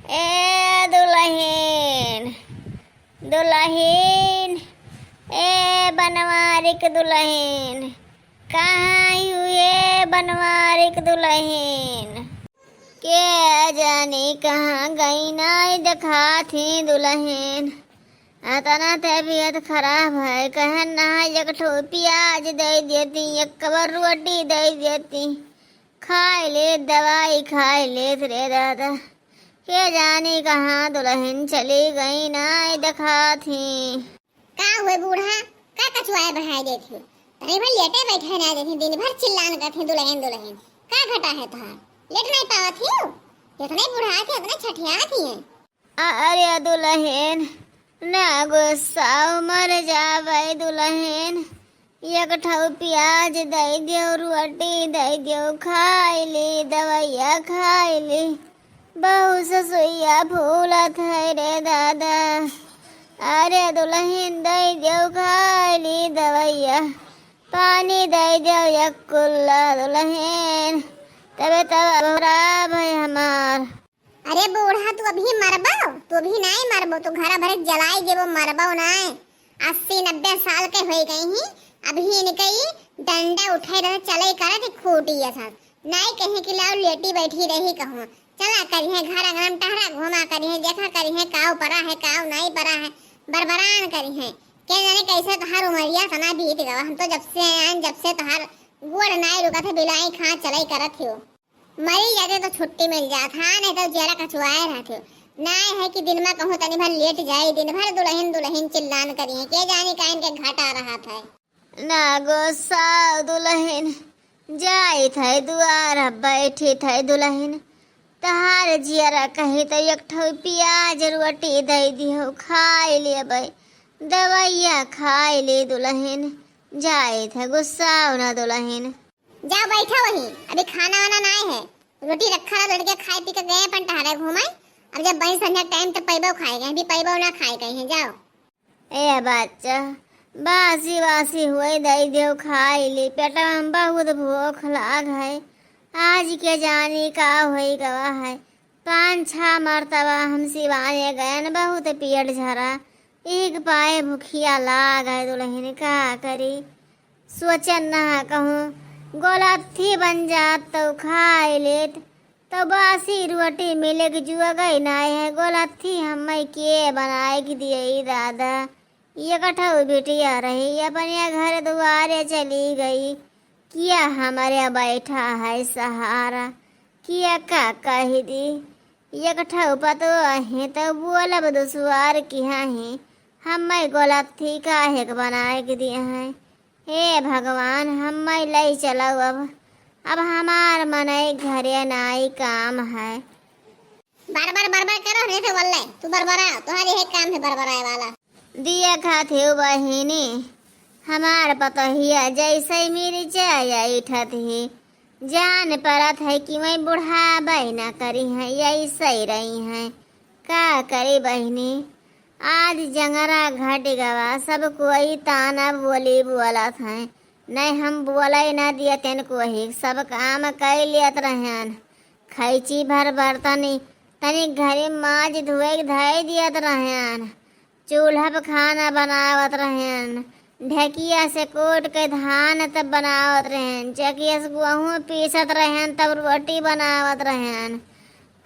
ए दुल्हन दुल्हन, ए बनवारिक दुल्हन, कहाँ हुए बनवारिक दुल्हन? के जाने कहाँ गई ना देखा थी दुल्हन। तना तबीयत खराब है, कहन ना एक ठो प्याज दे देती, एक कबर रोटी दे देती, खाए ले दवाई खाए ले रे दादा। के जाने कहाँ दुल्हन चली गई ना देखा थी। का हुए बूढ़ा, का कछुआए बहाय देती हो? तनी भर लेटे बैठे ना देती, दिन भर चिल्लान करती दुल्हन दुल्हन। का घटा है तुहार? लेट नहीं पावत हो? इतने बूढ़ा थे, इतने छठिया थी हैं। अरे दुल्हन ना गुस्सा मर जावे दुल्हन, एक ठो प्याज दे दियो, रोटी दे दियो, खाए ली दवाइया खाए ली। बहु ससुइया फूलत है रे दादा। अरे दुल्हन दे दियो, खाए ली दवाइया, पानी दे दियो एक कुल्ला दुल्हन, तबे तब खराब है हमार। अरे बूढ़ा तू अभी मरबो? तू अभी नहीं मरबो, तू घर भर जलाई जेबो, मरबो नहीं। 80-90 साल के हो गई ही, अभी इनकई डंडा उठाई रहे चले करे थे खूटी ऐसा नहीं कहीं कि लाओ लेटी बैठी रही कहूँ। चला करी है घर अंगन टहरा घुमा करी है, देखा करी है काऊ परा है काऊ नहीं परा है, बरबरान करी है। क्या जाने कैसे तहार उमरिया तना बीत गवा। हम तो जब से आए जब से तहार गोड़ नहीं रुका था, बिलाई खा चलाई करत हो। मरी जाते तो छुट्टी मिल जात, हाँ नहीं तो जरा कछुआए रहते हो। नहीं है कि दिन में कहूँ तनी भर लेट जाए, दिन भर दुल्हन दुल्हन चिल्लान करी है। के जाने का इनके घाटा रहा था ना गुस्सा दुल्हन, जाई थे दुआर बैठी थे दुल्हन, तहार जियरा कही तो एक ठो प्याज रोटी दे दियो, खाए ले भाई दवाइया खाए ले दुल्हन। जाए थे गुस्सा ना दुल्हन। जा बैठा वही, अभी खाना वाना नहीं है, रोटी रखा है, लड़के खाए पी के गए अपन टहरे घूमाए। अब जब बही संध्या टाइम तक पैबो खाएंगे, अभी पैबो ना खाए कहीं जाओ। ए बच्चा बासी बासी हुए दे दियो, खाए ले, पेटा में बहुत भूख लाग है। आज के जाने का हुई गवा है, 5-6 मरतबा हम सिवाने गए, बहुत पेट झरा, एक पाए भूखिया लाग है दुल्हन, का करी सोचन ना कहूँ गोलाथी बन जात तो खाए लेत, तो बासी रोटी मिले के जुआ गई नहीं है। गोलाथी हमें के बनाए के दिए दादा, ये कठौ बिटिया रही अपने घर दुआरे चली गई, किया हमारे बैठा है सहारा, किया का कही दी ये कठौ पतो है तो बोलब दुसवार किया है, हमें गोलाथी काहे के बनाए के दिए हैं। हे भगवान हमें ले चलो अब हमार मने घरे नाई काम है। बार बार करो नहीं तो बोल तू बरबरा, तुम्हारी है काम है बरबराए वाला। दिया खाते बहिनी हमार पतहिया जैसे मेरी चाय उठत है, जान परत है कि मैं बुढ़ा बहना करी है, ऐसे ही रही है। का करी बहिनी, आज जंगरा घट गवा, सब कोई ताना बोली बोलत है, नहीं हम बोले ना दिया तेन को ही, सब काम कर लियत रहन। खैची भर बर्तन तनी घरे माज धोए धोए दियत रहन, चूल्हा पे खाना बनावत रहन, ढकिया से कोट के धान तब बनावत रहन, चकिया से गेहूँ पीसत रहन, तब रोटी बनावत रहन,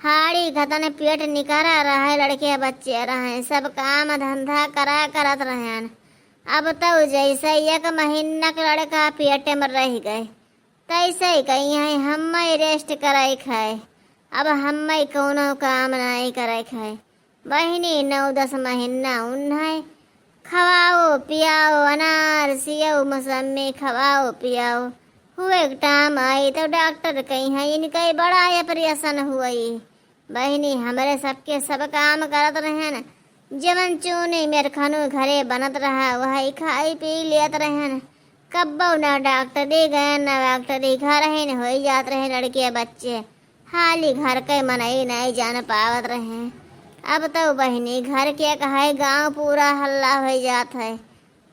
हाड़ी खतन पेट निकरा रहे, लड़के बच्चे रहे, सब काम धंधा करा करत रहन। अब तो जैसे 1 महीना के लड़का पेट में रह गए, तैसे ही कही है हम रेस्ट करे खाए, अब हम कोनो काम नहीं करे खाए। बहिनी 9-10 महीना उन्हें खवाओ पियाओ, अनार सियाओ मौसमी खवाओ पियाओ, हुए टाइम आई तो डॉक्टर कही है इनके बड़ा ऑपरेशन हुई। बहिनी हमारे सबके सब काम करत रहे न, जवन चूने मेरे खानो घरे बनत रहा वही खाई पी लेत रहे न, कब्बो ना डॉक्टर दे गए ना डॉक्टर दे घर है न, हो जात रहे लड़के बच्चे, हाली घर के मनई नहीं जान पावत रहे। अब तो बहिनी घर के कहे गांव पूरा हल्ला हो जात है,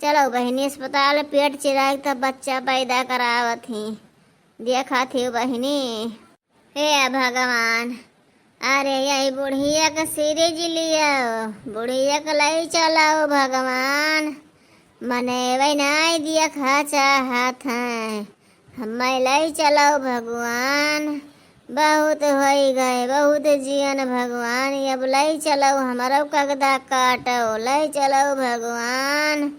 चलो बहिनी अस्पताल पेट चिराग तब बच्चा पैदा करावत ही, देखा थी बहिनी। हे भगवान अरे यही बुढ़िया का सीरीज लियो, बुढ़िया का लाई चलाओ भगवान, मने वही नहीं दिया खाचा हाथ है, हमें लाई चलाओ भगवान, बहुत हो गए बहुत जियन भगवान, अब लाई चलाओ हमारा कगदा काटो, लाई चलाओ भगवान,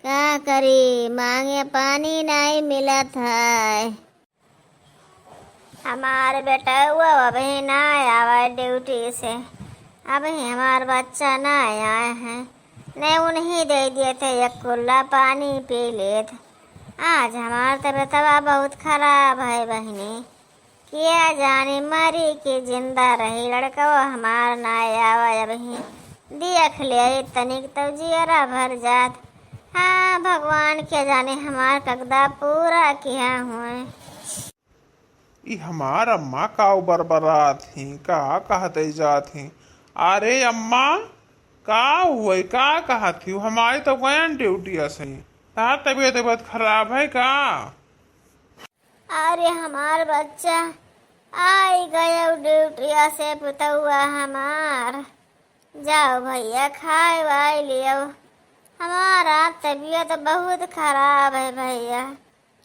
क्या करी मांगे पानी नहीं मिला था। हमारे बेटा हुआ अभी ना आवा ड्यूटी से, अभी हमारा बच्चा ना आया है, नहीं उन्हीं दे दिए थे एक कुल्ला पानी पी लेत। आज हमारा तबीयत बहुत खराब है बहनी, क्या जाने मरी कि जिंदा रही, लड़का वो हमारा ना आवा अभी देख ले तनिक तो जियरा भर जात। हाँ भगवान क्या जाने हमारा कगदा पूरा किया हुए। ई हमार अम्मा का बरबरा थी का कहते जाती। अरे अम्मा का हुए का कहा थी हमारी तो गया ड्यूटी से, तबीयत खराब है का? अरे हमार बच्चा आई गया ड्यूटी से, पुतुआ हमार जाओ भैया खाए वाई लियो, हमारा तबीयत बहुत खराब है भैया,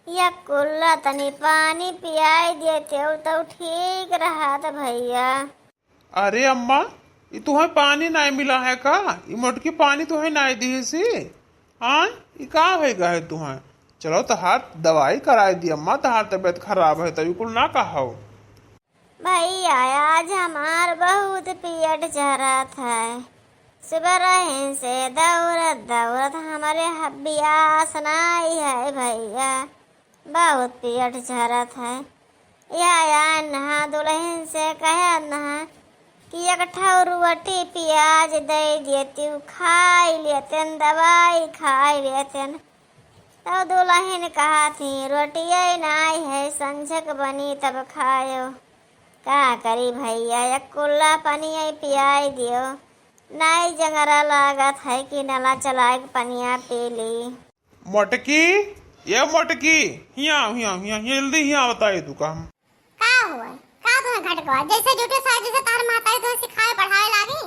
या कुल्ला तनी पानी पियाई देते हो तो ठीक रहा था भैया। अरे अम्मा ये तुम्हें पानी नहीं मिला है का? ये मोटकी पानी तुम्हें नहीं दी सी? हाँ ये का होगा है तुम्हें? चलो तहार दवाई कराई दी अम्मा, तहार तबीयत खराब है तभी कुल ना कहो। भैया आज हमार बहुत पेट चढ़ा था, सुबह रहे से दौड़त दौड़त हमारे हब्बियास नहीं है भैया, बहुत पेट चढ़त है। या नहा दुल्हन से कहे नहा कि एक रोटी प्याज दे देती, खाई लेते दवाई खाई लेते, तो दुल्हन कहा थी रोटी नहीं है संझक बनी तब खायो, क्या करी भैया एक कुल्ला पानी पियाई दियो, नहीं जंगरा लागत है कि नला चला के पनिया पी ली। मोटकी ये मोटकी हिया हिया हिया जल्दी हिया बताए तू काम का हुआ का तुम्हें घट गया जैसे झूठे साइड जैसे तार माता तो सिखाए पढ़ाए लागी।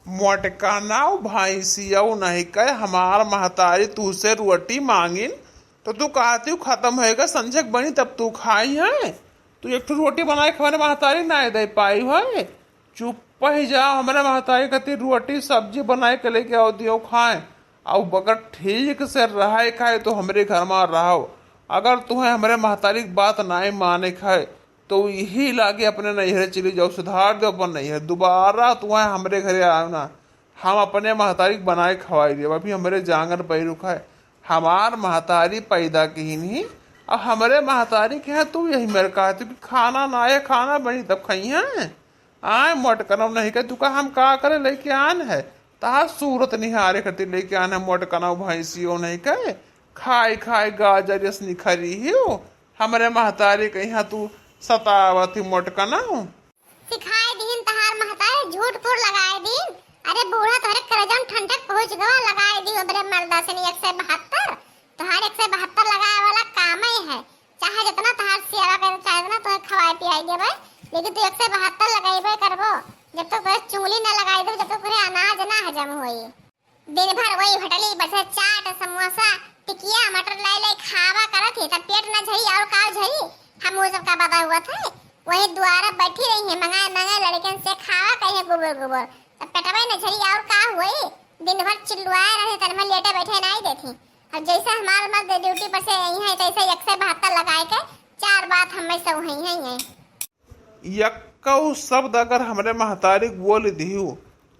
मोटका नाव भाई सियाऊ नहीं कहे हमार महतारी तू से रोटी मांगिन तो तू कहती हूँ खत्म होएगा संझक बनी तब तू खाई है, तू एक रोटी बनाए खाने महतारी नहीं दे पाई है, चुप ही जाओ हमारे महतारी कहती रोटी सब्जी बनाए के लेके आओ दियो खाए, अब अगर ठीक से रहे खाए तो हमरे घर में रहो, अगर तुम्हें हमारे महतारी की बात नहीं माने खाए तो यही लागे अपने नैहरे चली जाओ, सुधार दो अपन नैहर, दोबारा तुम्हें हमारे घरे आओ ना, हम अपने महतारी बनाए खवाई दिए, अभी हमारे जांगन पे रुका है, हमार महतारी पैदा की नहीं अब हमारे महतारी के है, तू यही मेरे कहती कि खाना ना आए खाना बनी तब खाई है, आए मोट कनव नहीं कह तू का हम का करे लेके आन है, तार सूरत निहारे करती लेके आने मोट कनव भैंसियों नहीं कहे खाई खाई गाजर यस निखरी ही हो, हमारे महतारी कहीं तू सतावती मोट कनव सिखाए दिन तहार महतारी झूठ फूट लगाए दिन, अरे बूढ़ा तोहरे करजम ठंडक पहुंच गवा लगाए दी बरे मर्दा से 172 तोहार 172 लगाए वाला काम ही है, चाहे जितना तहार सेवा करे चाहे जितना तोहे खवाए पियाई देबे, लेकिन तू 172 लगाइबे करबो, जब तक तोहे चुंगली न लगाई दे जब तक तोरे अनाज ना हजम होई, दिन भर वही होटली बसे चाट समोसा टिकिया मटर लाई लाई खावा करत है तब पेट न झरी और का झरी, हम वो सब का पता हुआ था वही द्वारा बैठी रही है मंगाए मंगाए लड़कन से खावा कहीं गोबर गोबर तब पेटवा न झरी और का हुई, दिन भर चिल्लाए रहे तन में लेटे बैठे नहीं देती, अब जैसे हमारे मत ड्यूटी पर से यही है तैसे 172 लगाए के चार बात हमें सब वही है। यक्कऊ शब्द अगर हमारे महतारी बोल दिहू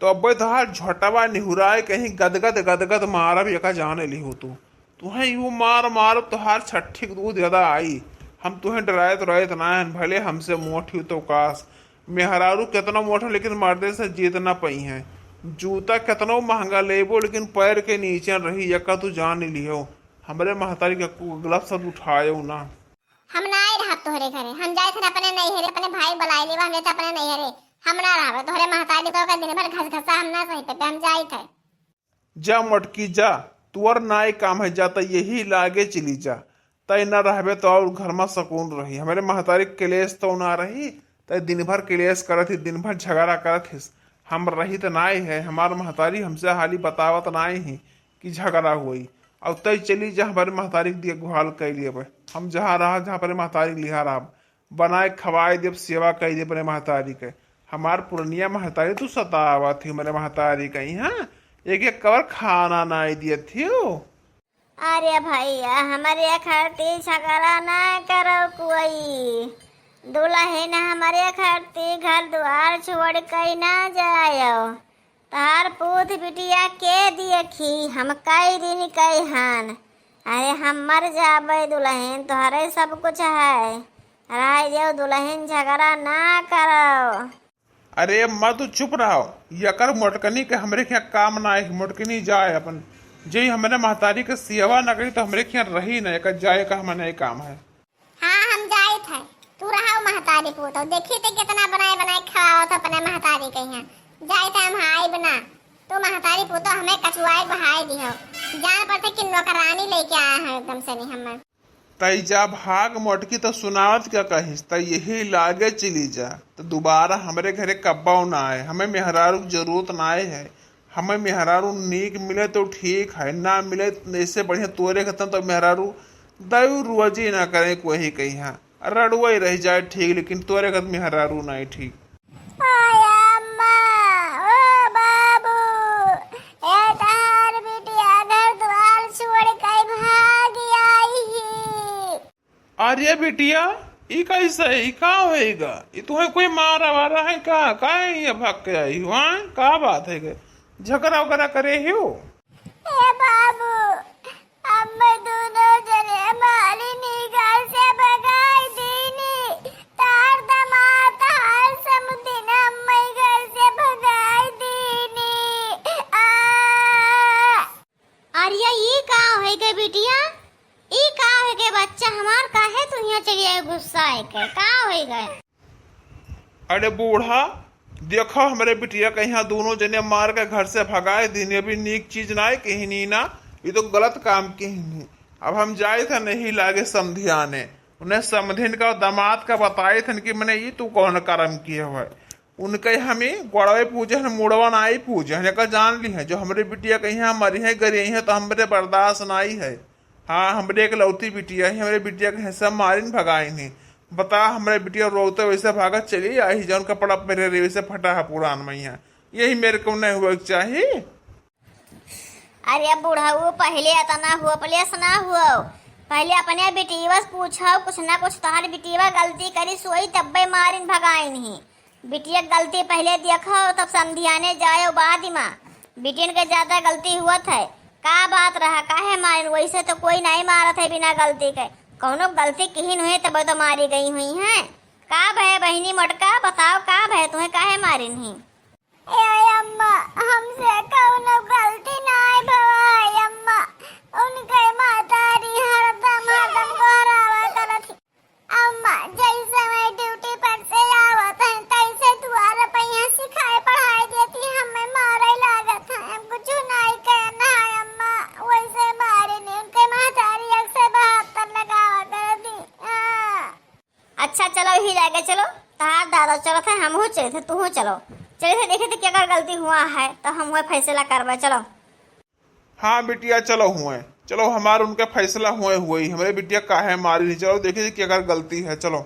तो अब तोहार झोटवा निहुराए कहीं गदगद गदगद मारब यका जाने लिहू तुम्हें यू मार मार तोहार छठी दूध ज्यादा आई, हम तुम्हें डराए तो ना भले हमसे मोटी तो काश मेहरारू कितना मोटा लेकिन मर्दे से जीत ना पई है, जूता कितना महंगा लेबो लेकिन पैर के नीचे रही यका तू जान लियो, हमारे महतारी का गलत शब्द उठायो ना, हम ना रहा तोहरे घरे, हम जाए थे अपने नैहरे अपने भाई बुलाए लेवा हम अपने नैहरे, हम ना रहा तोहरे महतारी तो का दिन भर घस घसा हम ना सही पे हम जाए थे। जा मटकी जा तुअर नाई काम है जाता यही लागे चली जा, तय न रहबे तो और घर में सुकून रही, हमारे महतारी क्लेश तो ना रही, तो दिन भर क्लेश करत ही, दिन भर झगड़ा करत हिस। हम रही तो नाई है, हमार महतारी हमसे हाली बतावत नाई ही कि झगड़ा हुई। और तय चली जहाँ हमारे महतारी के दिए गुहाल कैलिए बे, हम जहाँ रहा जहाँ पर महतारी लिहा रहा, बनाए खवाए देव, सेवा कर दे अपने महतारी के। हमार पुरनिया महतारी तू सतावा थी मेरे महतारी कहीं, हाँ एक एक कवर खाना नाई दिए थी। अरे भैया हमारे खातिर झगड़ा ना करो कोई, दुल्हन हमारे खातिर घर द्वार छोड़ कर ना जायो। तार पूत बिटिया के देखी हम कई दिन कई हन, अरे हम मर जाबे दुल्हन, तोहरे सब कुछ है, राय देव दुल्हन झगड़ा ना करो। अरे अम्मा तू चुप रहो, यकर मोटकनी के हमरे क्या काम ना है, मोटकनी जाए अपन जे हमारे महतारी के सेवा न करी तो हमरे क्या रही न, एक जाए का हमारे काम है। हाँ हम जाए थे, तू रहा महतारी पूतो, देखी थे कितना बनाए बनाए खाओ था अपने महतारी के यहाँ। जाए थे हम हाई बना, तो महतारी पूतो हमें कचुआई बहाई दी हो, जान पड़ते कि नौकरानी लेके आया है एकदम से नहीं हमें। तई जा भाग मोटकी तो सुनावत क्या कहिस, तई यही लागे चली जा तो दोबारा हमारे घरे कब्बाओ ना आए। हमें मेहरारू की जरूरत ना आए है, हमें मेहरारू नीक मिले तो ठीक है, ना मिले इससे बढ़िया तोरे खत्म तो मेहरारू दयु रुआजी ना करे कोई कहीं, हाँ रड़ुआ ही रह जाए ठीक, लेकिन तोरे खत्म मेहरारू ना ठीक। अरे बिटिया ई कैसे ई का होएगा, ई तुम्हें कोई मारा वारा है का है ये भाग के आई हुआ, का बात है, झगड़ा वगैरह करे हो? ए बाबू हम दोनों जने मालिनी घर से भगाई दीनी, तार दमाद हर समुदिन अम्मा घर से भगाई दीनी। अरे ये का होएगा बिटिया, ई का होएगा बच्चा हमार, काहे तू यहाँ चली आई गुस्सा है का होएगा? अरे बूढ़ा देखो हमारे बिटिया के यहाँ दोनों जने मार के घर से भगाए दिन, अभी नीक चीज ना है कहीं नहीं ना, ये तो गलत काम की नहीं। अब हम जाए थे नहीं लागे समधियाने, उन्हें समधिन का दामाद का बताए थे कि मैंने ये तू कौन कर्म किए हुए, उनके हमें गड़वे पूजे मुड़वा नाई पूजे का जान ली है। जो हमारे बिटिया के यहाँ मरी है गरी है तो हमरे बर्दाश्त नाई है। हाँ हमरे एक लौती बिटिया है, हमारे बिटिया के हिस्सा मारिन भगाई नहीं, बता हमारे बिटिया रोते वैसे भागा चली आई, जौन कपड़ा मेरे वैसे फटा है पुरान मैया, यही मेरे को नहीं हुआ चाहिए। अरे बूढ़ा वो पहले इतना हुआ प्लेस ना हुआ, पहले अपने बेटीवा से पूछो कुछ ना कुछ, तुम्हारी बेटीवा गलती करी सोई तब्बे मारिन भगाई नहीं, बिटिया गलती पहले देखो तब समझियाने जाए बाद माँ, बिटियन के ज्यादा गलती हुआ था, का बात रहा काहे मारिन, वैसे तो कोई नहीं मारा था बिना गलती के, कौनो गलती किही हुई तब तो मारी गई हुई है। का भय बहनी मटका बताओ का भय तुम्हें काहे मारिन ही? अम्मा हमसे कौनो गलती नहीं भवाई अम्मा, उनके मातारी हरदम गोरावा करत अम्मा, जैसे मैं ड्यूटी पर से आवत है तैसे तुम्हारा पहिया सिखाए पढ़ाई देती, हमें मारे लागत है, हम कुछ नहीं कहना है अम्मा, वैसे मारे नहीं, उनके मातारी अक्सर 72 लगावा कर दी। अच्छा चलो ही जाके चलो, तार दादा चलो थे, हम हो चले थे तू हो चलो, चले थे देखे थे क्या कर गलती हुआ है तो हम वो फैसला करवा चलो। हाँ बिटिया चलो हुए, चलो हमारे उनका फैसला हुए हुए ही, हमारे बिटिया काहे मारी नहीं, चलो देखे क्या गलती है, चलो।